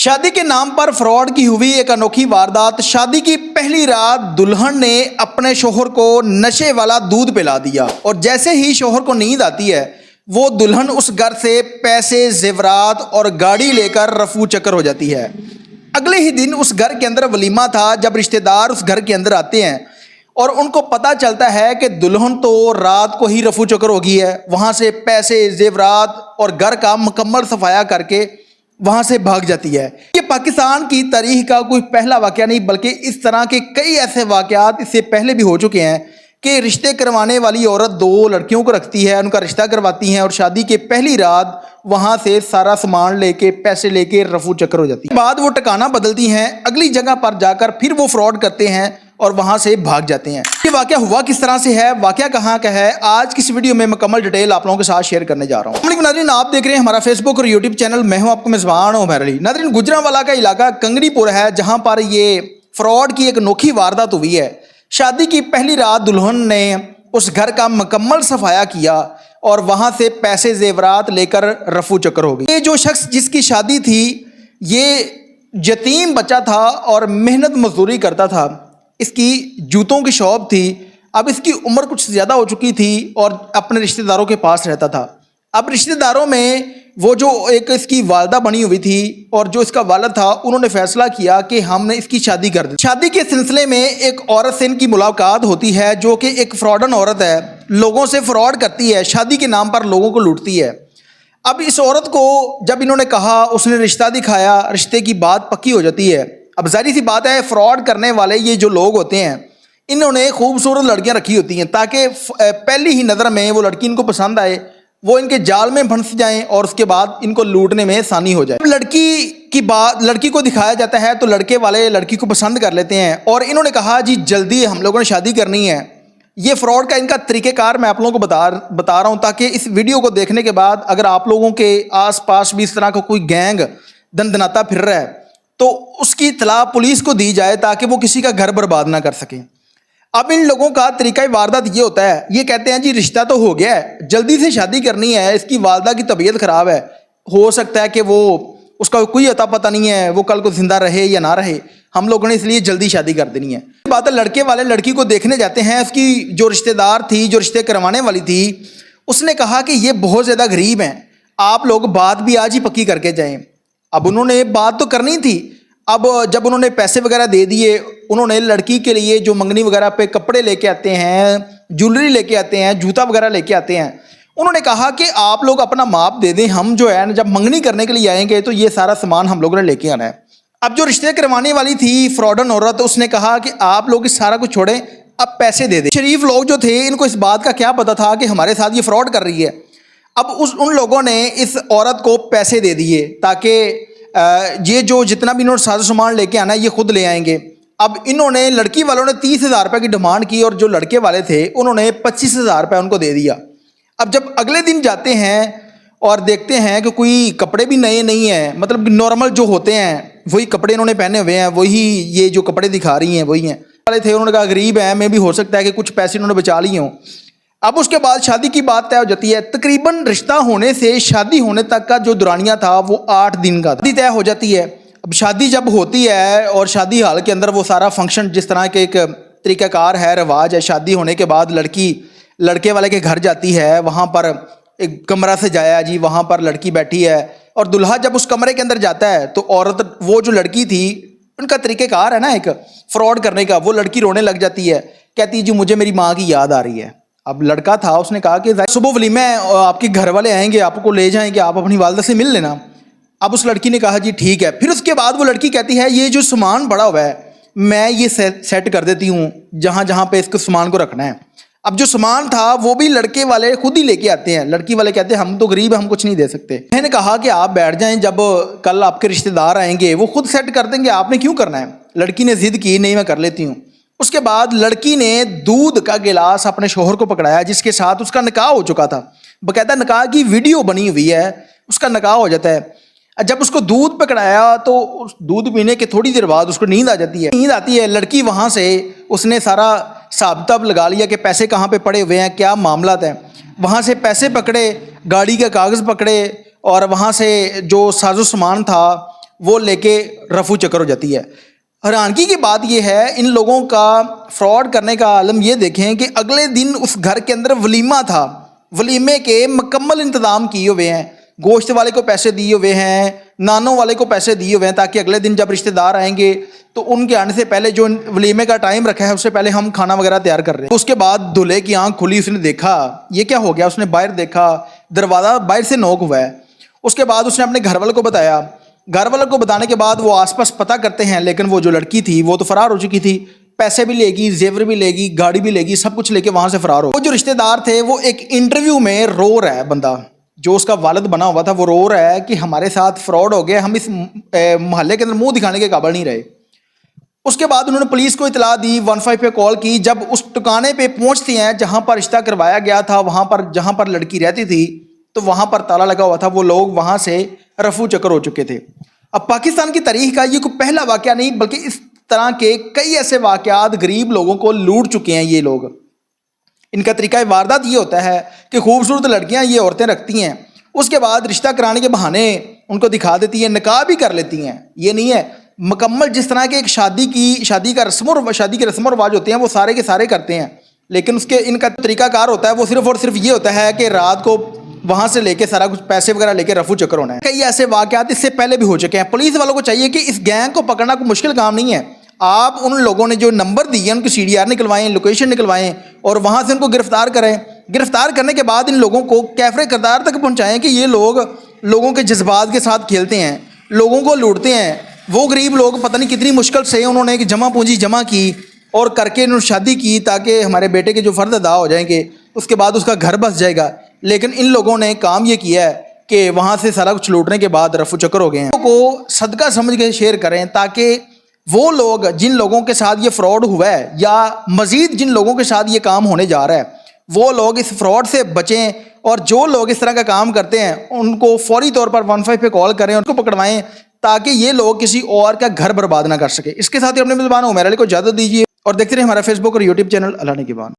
शादी के नाम पर फ्रॉड की हुई एक अनोखी वारदात। शादी की पहली रात दुल्हन ने अपने शोहर को नशे वाला दूध पिला दिया और जैसे ही शोहर को नींद आती है वो दुल्हन उस घर से पैसे, जेवरात और गाड़ी लेकर रफू चक्कर हो जाती है। अगले ही दिन उस घर के अंदर वलीमा था। जब रिश्तेदार उस घर के अंदर आते हैं और उनको पता चलता है कि दुल्हन तो रात को ही रफू चक्कर हो गई है, वहाँ से पैसे, जेवरात और घर का मुकम्मल सफाया करके वहाँ से भाग जाती है। ये पाकिस्तान की तारीख का कोई पहला वाक़या नहीं, बल्कि इस तरह के कई ऐसे वाक़यात इससे पहले भी हो चुके हैं कि रिश्ते करवाने वाली औरत दो लड़कियों को रखती है, उनका रिश्ता करवाती हैं और शादी के पहली रात वहाँ से सारा सामान लेके, पैसे लेके रफू चक्कर हो जाती है। बाद वो ठिकाना बदलती हैं, अगली जगह पर जाकर फिर वो फ्रॉड करते हैं और वहाँ से भाग जाते हैं। ये वाक़या हुआ किस तरह से है, वाक़या कहाँ का है, आज की इस वीडियो में मुकम्मल डिटेल आप लोगों के साथ शेयर करने जा रहा हूँ। नाज़रीन, आप देख रहे हैं हमारा फेसबुक और यूट्यूब चैनल। मैं हूँ आपको मेज़बान उमर अली। नाज़रीन, गुजरांवाला का इलाका कंगड़ीपुर है, जहाँ पर ये फ्रॉड की एक अनोखी वारदात हुई है। शादी की पहली रात दुल्हन ने उस घर का मुकम्मल सफाया किया और वहाँ से पैसे, जेवरात लेकर रफू चक्कर हो गई। ये जो शख्स जिसकी शादी थी, ये यतीम बच्चा था और मेहनत मजदूरी करता था। इसकी जूतों की शॉप थी। अब इसकी उम्र कुछ ज़्यादा हो चुकी थी और अपने रिश्तेदारों के पास रहता था। अब रिश्तेदारों में वो जो एक इसकी वालदा बनी हुई थी और जो इसका वालिद था, उन्होंने फैसला किया कि हमने इसकी शादी कर दी। शादी के सिलसिले में एक औरत से इनकी मुलाकात होती है जो कि एक फ्रॉडन औरत है, लोगों से फ्रॉड करती है, शादी के नाम पर लोगों को लूटती है। अब इस औरत को जब इन्होंने कहा, उसने रिश्ता दिखाया, रिश्ते की बात पक्की हो जाती है। अब जाहिर सी बात है, फ्रॉड करने वाले ये जो लोग होते हैं, इन्होंने खूबसूरत लड़कियां रखी होती हैं ताकि पहली ही नज़र में वो लड़की इनको पसंद आए, वो इनके जाल में फंस जाएं और उसके बाद इनको लूटने में आसानी हो जाए। लड़की को दिखाया जाता है तो लड़के वाले लड़की को पसंद कर लेते हैं और इन्होंने कहा जी जल्दी हम लोगों ने शादी करनी है। ये फ्रॉड का इनका तरीक़ेकार मैं आप लोगों को बता रहा हूँ ताकि इस वीडियो को देखने के बाद अगर आप लोगों के आसपास भी इस तरह का कोई गैंग दंदनाता फिर रहा है तो उसकी इत्तला पुलिस को दी जाए ताकि वो किसी का घर बर्बाद ना कर सकें। अब इन लोगों का तरीका वारदात ये होता है, ये कहते हैं जी रिश्ता तो हो गया है, जल्दी से शादी करनी है, इसकी वालदा की तबीयत ख़राब है, हो सकता है कि वो उसका कोई अता पता नहीं है, वो कल को जिंदा रहे या ना रहे, हम लोगों ने इसलिए जल्दी शादी कर देनी है। बात है, लड़के वाले लड़की को देखने जाते हैं। उसकी जो रिश्तेदार थी, जो रिश्ते करवाने वाली थी, उसने कहा कि ये बहुत ज़्यादा गरीब हैं, आप लोग बात भी आज ही पक्की करके जाएँ। अब उन्होंने बात तो करनी थी। अब जब उन्होंने पैसे वगैरह दे दिए, उन्होंने लड़की के लिए जो मंगनी वगैरह पे कपड़े लेके आते हैं, ज्वेलरी लेके आते हैं, जूता वगैरह लेके आते हैं, उन्होंने कहा कि आप लोग अपना माप दे दें, हम जो है जब मंगनी करने के लिए आएंगे तो ये सारा सामान हम लोगों ने लेके आना है। अब जो रिश्ते करवाने वाली थी फ्रॉडन औरत, उसने कहा कि आप लोग इस सारा कुछ छोड़ें, अब पैसे दे दें। शरीफ लोग जो थे, इनको इस बात का क्या पता था कि हमारे साथ ये फ्रॉड कर रही है। अब उन लोगों ने इस औरत को पैसे दे दिए ताकि ये जो जितना भी इन्होंने सारा सामान लेके आना है ये खुद ले आएंगे। अब इन्होंने, लड़की वालों ने 30,000 रुपये की डिमांड की और जो लड़के वाले थे उन्होंने 25,000 रुपये उनको दे दिया। अब जब अगले दिन जाते हैं और देखते हैं कि कोई कपड़े भी नए नहीं हैं, मतलब नॉर्मल जो होते हैं वही कपड़े इन्होंने पहने हुए हैं, वही ये जो कपड़े दिखा रही हैं वही हैं वाले थे। उन्होंने कहा गरीब हैं, मैं भी हो सकता है कि कुछ पैसे इन्होंने बचा लिए हों। अब उसके बाद शादी की बात तय हो जाती है। तकरीबन रिश्ता होने से शादी होने तक का जो दुरानिया था वो 8 दिन का तय हो जाती है। अब शादी जब होती है और शादी हाल के अंदर वो सारा फंक्शन, जिस तरह के एक तरीक़ाकार है, रिवाज है, शादी होने के बाद लड़की लड़के वाले के घर जाती है, वहाँ पर एक कमरा से जाया जी, वहाँ पर लड़की बैठी है और दुल्हा जब उस कमरे के अंदर जाता है तो औरत, वो जो लड़की थी, उनका तरीक़ेकार है ना एक फ्रॉड करने का, वो लड़की रोने लग जाती है, कहती जी मुझे मेरी माँ की याद आ रही है। अब लड़का था, उसने कहा कि सुबह वलीमा है, आपके घर वाले आएंगे, आपको ले जाएंगे, आप अपनी वालदा से मिल लेना। अब उस लड़की ने कहा जी ठीक है। फिर उसके बाद वो लड़की कहती है ये जो सामान पड़ा हुआ है मैं ये सेट कर देती हूँ जहाँ जहाँ पे इसको सामान को रखना है। अब जो सामान था वो भी लड़के वाले खुद ही लेके आते हैं। लड़की वाले कहते हैं हम तो गरीब हैं, हम कुछ नहीं दे सकते। मैंने कहा कि आप बैठ जाएं, जब कल आपके रिश्तेदार आएंगे वो खुद सेट कर देंगे, आपने क्यों करना है। लड़की ने जिद की, नहीं मैं कर लेती हूँ। उसके बाद लड़की ने दूध का गिलास अपने शोहर को पकड़ाया जिसके साथ उसका निकाह हो चुका था। बाकायदा निकाह की वीडियो बनी हुई है, उसका निकाह हो जाता है। जब उसको दूध पकड़ाया तो उस दूध पीने के थोड़ी देर बाद उसको नींद आ जाती है। नींद आती है, लड़की वहाँ से, उसने सारा हिसाब किताब लगा लिया कि पैसे कहाँ पे पड़े हुए हैं, क्या मामला है। वहाँ से पैसे पकड़े, गाड़ी के कागज़ पकड़े और वहाँ से जो साजो सामान था وہ لے کے رفو چکر ہو جاتی ہے۔ حیرانگی کی بات یہ ہے ان لوگوں کا فراڈ کرنے کا عالم یہ دیکھیں کہ اگلے دن اس گھر کے اندر ولیمہ تھا، ولیمے کے مکمل انتظام کیے ہوئے ہیں، گوشت والے کو پیسے دیے ہوئے ہیں، نانوں والے کو پیسے دیے ہوئے ہیں تاکہ اگلے دن جب رشتہ دار آئیں گے تو ان کے آنے سے پہلے جو ولیمے کا ٹائم رکھا ہے اس سے پہلے ہم کھانا وغیرہ تیار کر رہے ہیں۔ اس کے بعد دلہے کی آنکھ کھلی، اس نے دیکھا یہ کیا ہو گیا، اس نے باہر دیکھا دروازہ باہر سے نوک ہوا ہے۔ اس کے بعد اس نے اپنے گھر والوں کو بتایا، گھر والوں کو بتانے کے بعد وہ آس پاس پتہ کرتے ہیں، لیکن وہ جو لڑکی تھی وہ تو فرار ہو چکی تھی، پیسے بھی لے گی، زیور بھی لے گی، گاڑی بھی لے گی، سب کچھ لے کے وہاں سے فرار ہو۔ وہ جو رشتہ دار تھے وہ ایک انٹرویو میں رو رہا ہے، بندہ جو اس کا والد بنا ہوا تھا وہ رو رہا ہے کہ ہمارے ساتھ فراڈ ہو گیا، ہم اس محلے کے اندر منہ دکھانے کے قابل نہیں رہے۔ اس کے بعد انہوں نے پولیس کو اطلاع دی، 15 پہ کال کی۔ جب اس ٹکانے پہ پہنچتے ہیں جہاں پر رشتہ کروایا گیا تھا، وہاں پر جہاں پر لڑکی رہتی تھی تو وہاں پر تالا لگا ہوا تھا، وہ لوگ وہاں سے رفو چکر ہو چکے تھے۔ اب پاکستان کی تاریخ کا یہ کوئی پہلا واقعہ نہیں بلکہ اس طرح کے کئی ایسے واقعات غریب لوگوں کو لوٹ چکے ہیں یہ لوگ۔ ان کا طریقہ واردات یہ ہوتا ہے کہ خوبصورت لڑکیاں یہ عورتیں رکھتی ہیں، اس کے بعد رشتہ کرانے کے بہانے ان کو دکھا دیتی ہیں، نکاح بھی کر لیتی ہیں۔ یہ نہیں ہے مکمل جس طرح کے ایک شادی کے رسم و رواج ہوتے ہیں وہ سارے کے سارے کرتے ہیں، لیکن ان کا طریقہ کار ہوتا ہے وہ صرف اور صرف یہ ہوتا ہے کہ رات کو وہاں سے لے کے سارا کچھ پیسے وغیرہ لے کے رفو چکر ہونا ہے۔ کئی ایسے واقعات اس سے پہلے بھی ہو چکے ہیں۔ پولیس والوں کو چاہیے کہ اس گینگ کو پکڑنا کوئی مشکل کام نہیں ہے، آپ ان لوگوں نے جو نمبر دیے ان کو CDR نکلوائیں، لوکیشن نکلوائیں اور وہاں سے ان کو گرفتار کریں۔ گرفتار کرنے کے بعد ان لوگوں کو کیفر کردار تک پہنچائیں کہ یہ لوگ لوگوں کے جذبات کے ساتھ کھیلتے ہیں، لوگوں کو لوٹتے ہیں۔ وہ غریب لوگ پتہ نہیں کتنی مشکل سے انہوں نے ایک جمع پونجی جمع کی اور کر کے انہوں نے شادی کی تاکہ ہمارے بیٹے کے جو فرض ادا ہو جائیں گے، اس کے بعد اس کا گھر بس جائے گا، لیکن ان لوگوں نے کام یہ کیا ہے کہ وہاں سے سارا کچھ لوٹنے کے بعد رفو چکر ہو گئے ہیں۔ کو صدقہ سمجھ کے شیئر کریں تاکہ وہ لوگ جن لوگوں کے ساتھ یہ فراڈ ہوا ہے یا مزید جن لوگوں کے ساتھ یہ کام ہونے جا رہا ہے وہ لوگ اس فراڈ سے بچیں، اور جو لوگ اس طرح کا کام کرتے ہیں ان کو فوری طور پر 15 پہ کال کریں، ان کو پکڑوائیں تاکہ یہ لوگ کسی اور کا گھر برباد نہ کر سکے۔ اس کے ساتھ ہی اپنے میزبان عمیر علی کو اجازت دیجیے اور دیکھتے رہیں ہمارا فیس بک اور یوٹیوب چینل اللہ نے کی بات۔